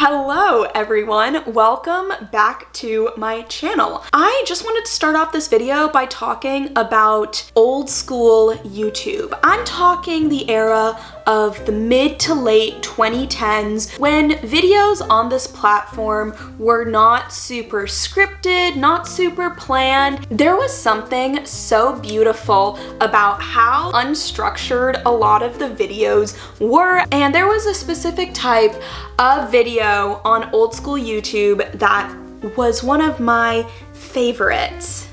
Hello everyone, welcome back to my channel. I just wanted to start off this video by talking about old school YouTube. I'm talking the era of the mid to late 2010s when videos on this platform were not super scripted, not super planned. There was something so beautiful about how unstructured a lot of the videos were, and there was a specific type of video on old school YouTube that was one of my favorites.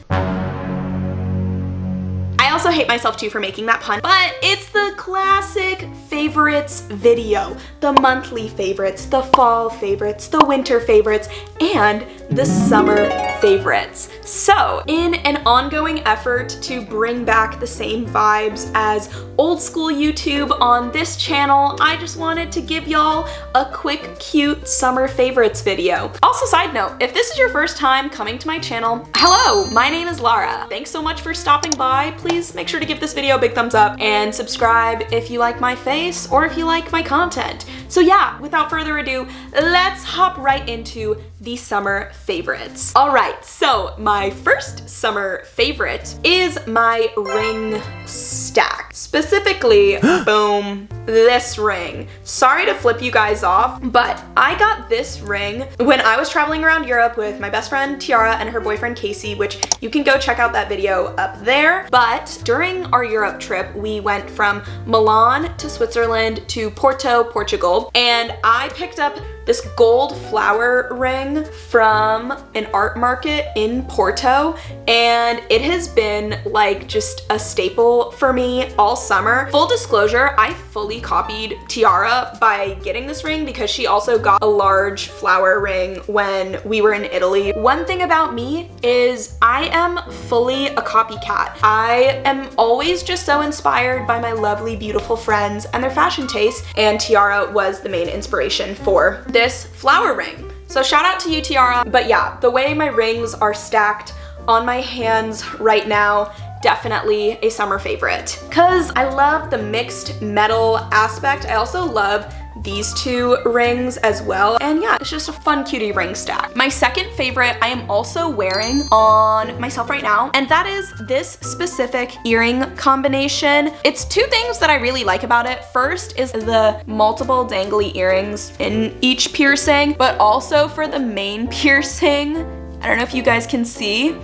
I also hate myself too for making that pun, but it's the classic favorites video. The monthly favorites, the fall favorites, the winter favorites, and the summer favorites. So, in an ongoing effort to bring back the same vibes as old school YouTube on this channel, I just wanted to give y'all a quick, cute summer favorites video. Also, side note, if this is your first time coming to my channel, hello, my name is Lara. Thanks so much for stopping by. Please make sure to give this video a big thumbs up and subscribe if you like my face or if you like my content. So yeah, without further ado, let's hop right into the summer favorites. All right, so my first summer favorite is my ring stack. Specifically, boom, this ring. Sorry to flip you guys off, but I got this ring when I was traveling around Europe with my best friend Tiara and her boyfriend Casey, which you can go check out that video up there. But during our Europe trip, we went from Milan to Switzerland to Porto, Portugal, and I picked up this gold flower ring from an art market in Porto, and it has been like just a staple for me all summer. Full disclosure, I fully copied Tiara by getting this ring because she also got a large flower ring when we were in Italy. One thing about me is I am fully a copycat. I am always just so inspired by my lovely, beautiful friends and their fashion taste, and Tiara was the main inspiration for this flower ring. So shout out to you, Tiara. But yeah, the way my rings are stacked on my hands right now, definitely a summer favorite. Cause I love the mixed metal aspect. I also love these two rings as well. And yeah, it's just a fun cutie ring stack. My second favorite I am also wearing on myself right now, and that is this specific earring combination. It's two things that I really like about it. First is the multiple dangly earrings in each piercing, but also for the main piercing, I don't know if you guys can see,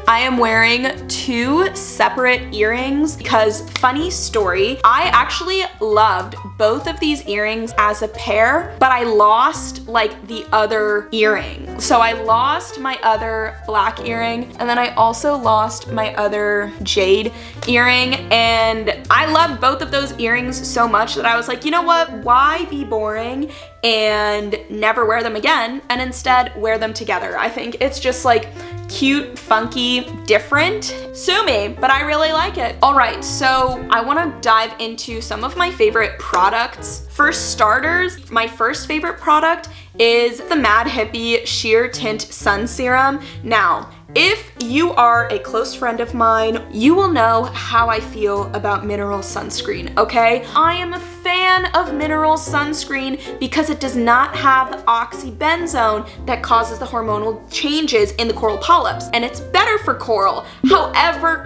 I am wearing two separate earrings because, funny story, I actually loved both of these earrings as a pair, but I lost like the other earring. So I lost my other black earring, and then I also lost my other jade earring, and I loved both of those earrings so much that I was like, you know what, why be boring and never wear them again and instead wear them together? I think it's just like cute, funky, different. Sue me, but I really like it. All right, so I wanna dive into some of my favorite products. For starters, my first favorite product is the Mad Hippie Sheer Tint Sun Serum. Now, if you are a close friend of mine, you will know how I feel about mineral sunscreen, okay? I am a fan of mineral sunscreen because it does not have the oxybenzone that causes the hormonal changes in the coral polyps, and it's better for coral. However,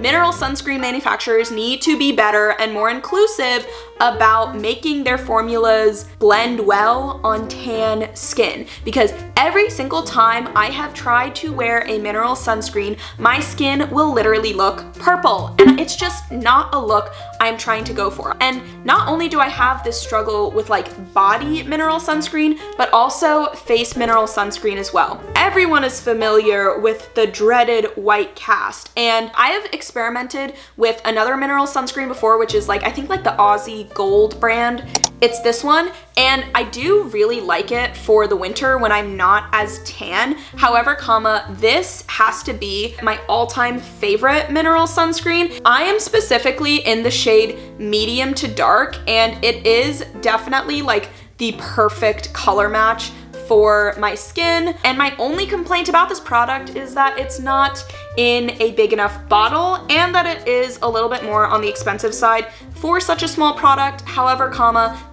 mineral sunscreen manufacturers need to be better and more inclusive about making their formulas blend well on tan skin, because every single time I have tried to wear a mineral sunscreen, my skin will literally look purple, and it's just not a look I'm trying to go for. And not only do I have this struggle with like body mineral sunscreen, but also face mineral sunscreen as well. Everyone is familiar with the dreaded white cast, and I have experimented with another mineral sunscreen before, which is like, I think like the Aussie Gold brand. It's this one, and I do really like it for the winter when I'm not as tan. However, this has to be my all-time favorite mineral sunscreen. I am specifically in the shade medium to dark, and it is definitely like the perfect color match for my skin. And my only complaint about this product is that it's not in a big enough bottle and that it is a little bit more on the expensive side for such a small product. However,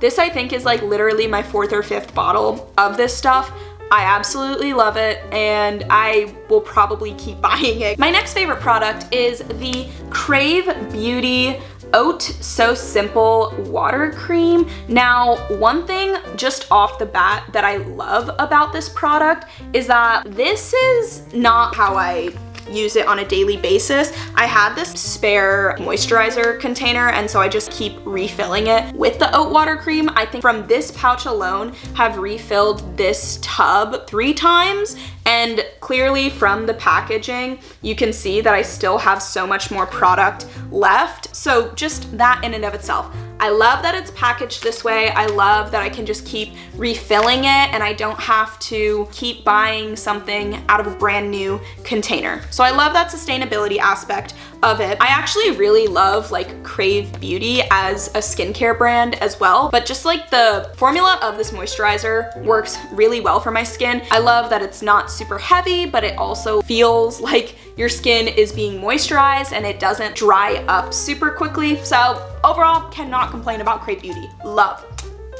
this I think is like literally my 4th or 5th bottle of this stuff. I absolutely love it and I will probably keep buying it. My next favorite product is the Crave Beauty Oat So Simple Water Cream. Now, one thing just off the bat that I love about this product is that this is not how I use it on a daily basis. I have this spare moisturizer container and so I just keep refilling it with the oat water cream. I think from this pouch alone have refilled this tub 3 times, and clearly from the packaging you can see that I still have so much more product left. So just that in and of itself, I love that it's packaged this way. I love that I can just keep refilling it and I don't have to keep buying something out of a brand new container. So I love that sustainability aspect of it. I actually really love like Crave Beauty as a skincare brand as well, but just like the formula of this moisturizer works really well for my skin. I love that it's not super heavy, but it also feels like your skin is being moisturized and it doesn't dry up super quickly. So overall, cannot complain about Crave Beauty. Love.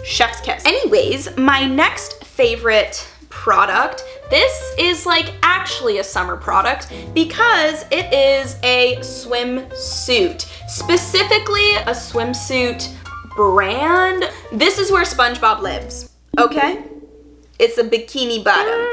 Chef's kiss. Anyways, my next favorite product, this is like actually a summer product because it is a swimsuit, specifically a swimsuit brand. This is where SpongeBob lives, okay? It's a bikini bottom.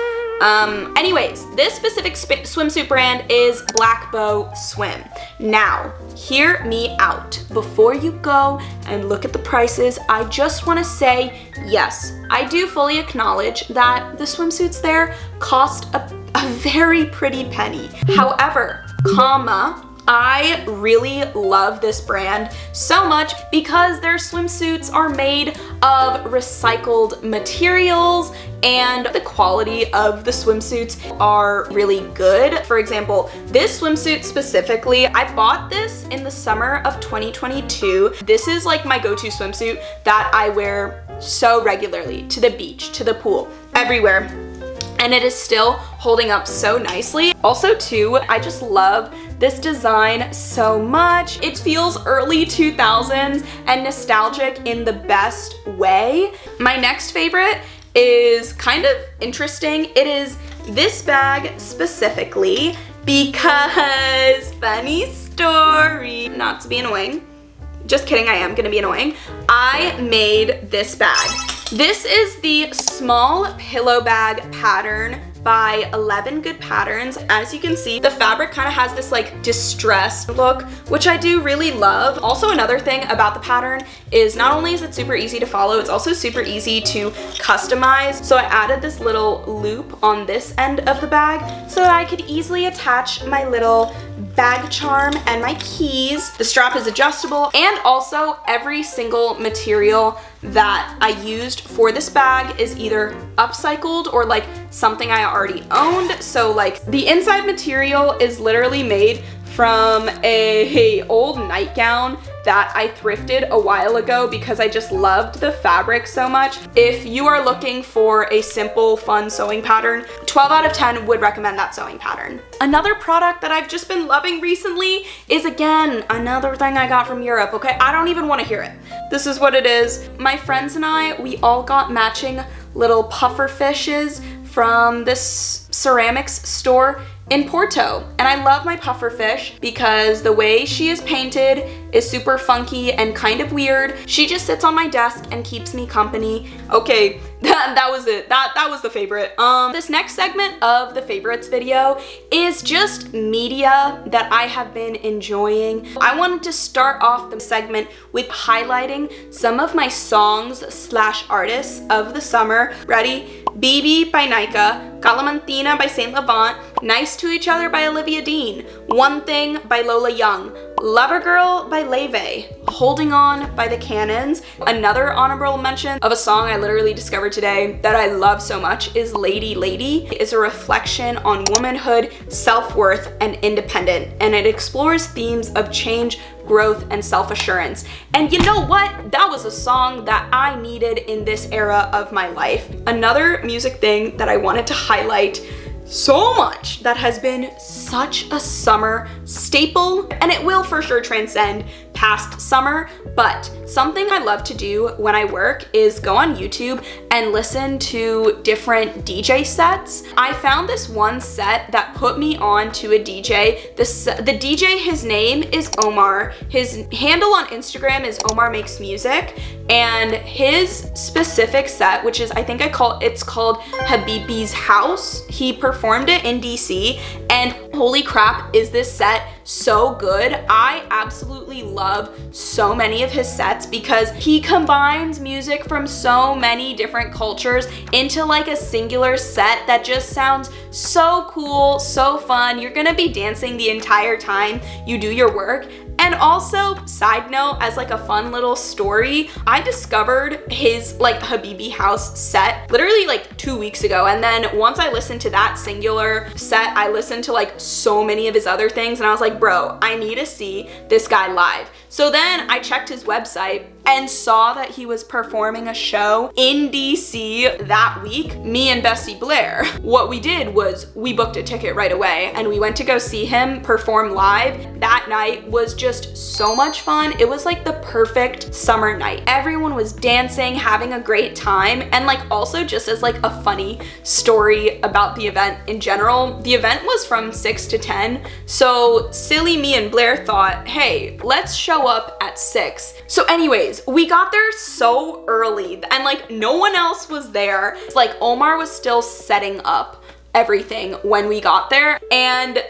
Anyways, this specific swimsuit brand is Blackbough Swim. Now, hear me out. Before you go and look at the prices, I just want to say, yes, I do fully acknowledge that the swimsuits there cost a very pretty penny. However, I really love this brand so much because their swimsuits are made of recycled materials and the quality of the swimsuits are really good. For example, this swimsuit specifically, I bought this in the summer of 2022. This is like my go-to swimsuit that I wear so regularly to the beach, to the pool, everywhere. And it is still holding up so nicely. Also too, I just love this design so much. It feels early 2000s and nostalgic in the best way. My next favorite is kind of interesting. It is this bag specifically because, funny story, not to be annoying, just kidding, I am gonna be annoying. I made this bag. This is the small pillow bag pattern by 11 Good Patterns. As you can see, the fabric kind of has this like distressed look, which I do really love. Also, another thing about the pattern is not only is it super easy to follow, it's also super easy to customize. So I added this little loop on this end of the bag so that I could easily attach my little bag charm and my keys. The strap is adjustable, and also every single material that I used for this bag is either upcycled or like something I already owned. So like the inside material is literally made from a old nightgown that I thrifted a while ago because I just loved the fabric so much. If you are looking for a simple, fun sewing pattern, 12 out of 10 would recommend that sewing pattern. Another product that I've just been loving recently is, again, another thing I got from Europe, okay? I don't even want to hear it. This is what it is. My friends and I, we all got matching little puffer fishes from this ceramics store in Porto. And I love my puffer fish because the way she is painted is super funky and kind of weird. She just sits on my desk and keeps me company. Okay, that was it. That was the favorite. This next segment of the favorites video is just media that I have been enjoying. I wanted to start off the segment with highlighting some of my songs / artists of the summer. Ready? BB by Nika, Calamantina by Saint Laurent, Nice to Each Other by Olivia Dean, One Thing by Lola Young, Lover Girl by Leve, Holding On by The Cannons. Another honorable mention of a song I literally discovered today that I love so much is Lady Lady. It's a reflection on womanhood, self-worth, and independent, and it explores themes of change, growth, and self-assurance. And you know what? That was a song that I needed in this era of my life. Another music thing that I wanted to highlight so much that has been such a summer staple, and it will for sure transcend past summer, but something I love to do when I work is go on YouTube and listen to different DJ sets. I found this one set that put me on to a DJ. The DJ, his name is Omar. His handle on Instagram is Omar Makes Music, and his specific set, which is it's called Habibi's House. He performed it in DC, and holy crap, is this set so good. I absolutely love so many of his sets because he combines music from so many different cultures into like a singular set that just sounds so cool, so fun. You're gonna be dancing the entire time you do your work. And also, side note, as like a fun little story, I discovered his like Habibi House set literally like 2 weeks ago. And then once I listened to that singular set, I listened to like so many of his other things, and I was like, bro, I need to see this guy live. So then I checked his website and saw that he was performing a show in DC that week. Me and Bestie Blair, what we did was we booked a ticket right away and we went to go see him perform live. That night was just so much fun. It was like the perfect summer night. Everyone was dancing, having a great time, and like also just as like a funny story about the event in general, the event was from 6 to 10. So silly me and Blair thought, hey, let's show up at 6. So anyways, we got there so early and like no one else was there. It's like Omar was still setting up everything when we got there, and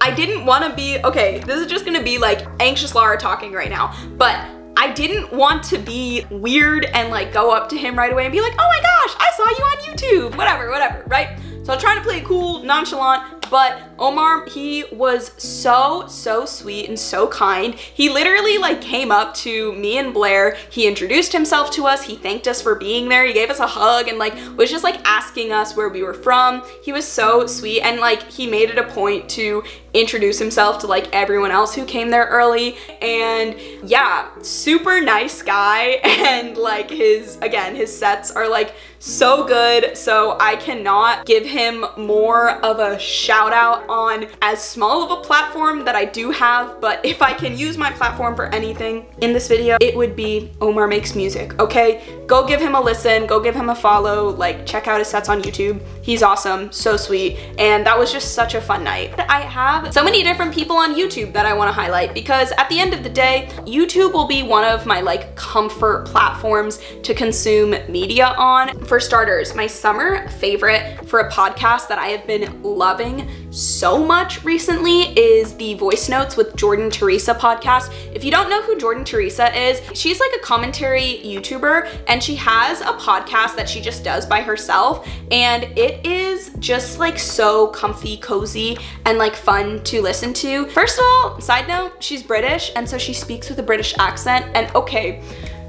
I didn't want to be, okay, this is just gonna be like anxious Lara talking right now, but I didn't want to be weird and like go up to him right away and be like, oh my gosh, I saw you on YouTube, whatever, right? So I'm trying to play it cool, nonchalant, but Omar, he was so sweet and so kind. He literally like came up to me and Blair, he introduced himself to us, he thanked us for being there, he gave us a hug, and like was just like asking us where we were from. He was so sweet, and like he made it a point to introduce himself to like everyone else who came there early. And yeah, super nice guy, and like his sets are like so good, so I cannot give him more of a shout out on as small of a platform that I do have. But if I can use my platform for anything in this video, it would be Omar Makes Music, okay? Go give him a listen, go give him a follow, like check out his sets on YouTube. He's awesome, so sweet, and that was just such a fun night. I have so many different people on YouTube that I want to highlight because at the end of the day, YouTube will be one of my like comfort platforms to consume media on. For starters, my summer favorite for a podcast that I have been loving so much recently is the Voicenotes with Jordan Theresea podcast. If you don't know who Jordan Theresea is, she's like a commentary YouTuber, and she has a podcast that she just does by herself, and it is just like so comfy, cozy, and like fun to listen to. First of all, side note, she's British, and so she speaks with a British accent, and okay,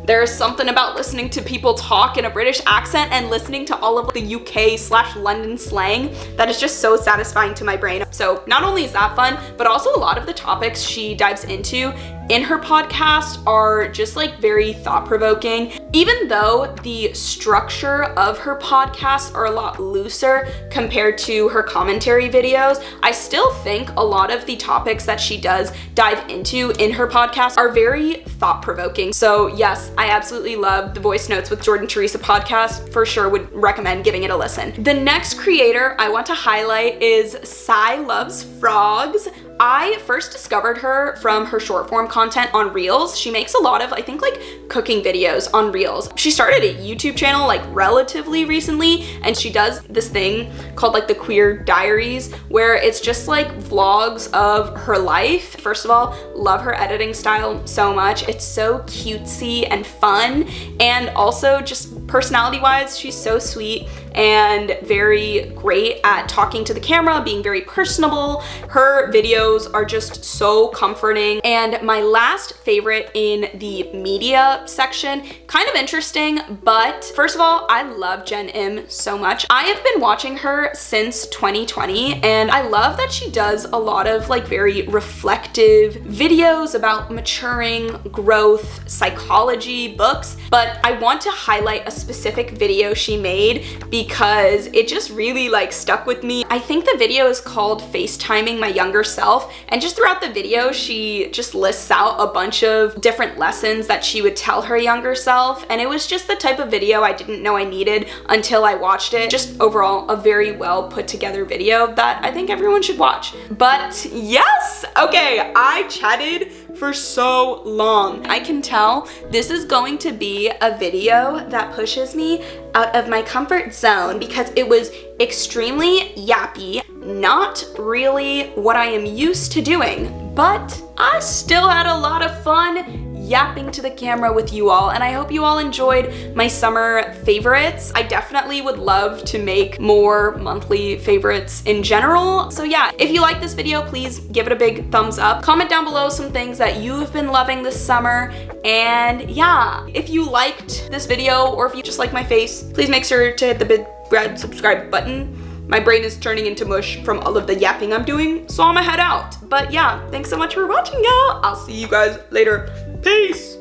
there's something about listening to people talk in a British accent and listening to all of the UK/London slang that is just so satisfying to my brain. So not only is that fun, but also a lot of the topics she dives into in her podcast are just like very thought-provoking. Even though the structure of her podcasts are a lot looser compared to her commentary videos, I still think a lot of the topics that she does dive into in her podcast are very thought-provoking. So yes, I absolutely love the Voicenotes with Jordan Theresea podcast. For sure would recommend giving it a listen. The next creator I want to highlight is Sai Loves Frogs. I first discovered her from her short form content on Reels. She makes a lot of, I think, like cooking videos on Reels. She started a YouTube channel like relatively recently, and she does this thing called like the Queer Diaries, where it's just like vlogs of her life. First of all, love her editing style so much. It's so cutesy and fun, and also just personality wise, she's so sweet and very great at talking to the camera, being very personable. Her videos videos are just so comforting. And my last favorite in the media section, kind of interesting, but first of all, I love Jenn Im so much. I have been watching her since 2020, and I love that she does a lot of like very reflective videos about maturing, growth, psychology, books, but I want to highlight a specific video she made because it just really like stuck with me. I think the video is called FaceTiming My Younger Self, and just throughout the video she just lists out a bunch of different lessons that she would tell her younger self, and it was just the type of video I didn't know I needed until I watched it. Just overall a very well put together video that I think everyone should watch. But yes, okay, I chatted for so long. I can tell this is going to be a video that pushes me out of my comfort zone because it was extremely yappy, not really what I am used to doing, but I still had a lot of fun yapping to the camera with you all, and I hope you all enjoyed my summer favorites. I definitely would love to make more monthly favorites in general. So yeah, if you like this video, please give it a big thumbs up. Comment down below some things that you've been loving this summer. And yeah, if you liked this video or if you just like my face, please make sure to hit the big red subscribe button. My brain is turning into mush from all of the yapping I'm doing, so I'ma head out. But yeah, thanks so much for watching, y'all. I'll see you guys later. Peace!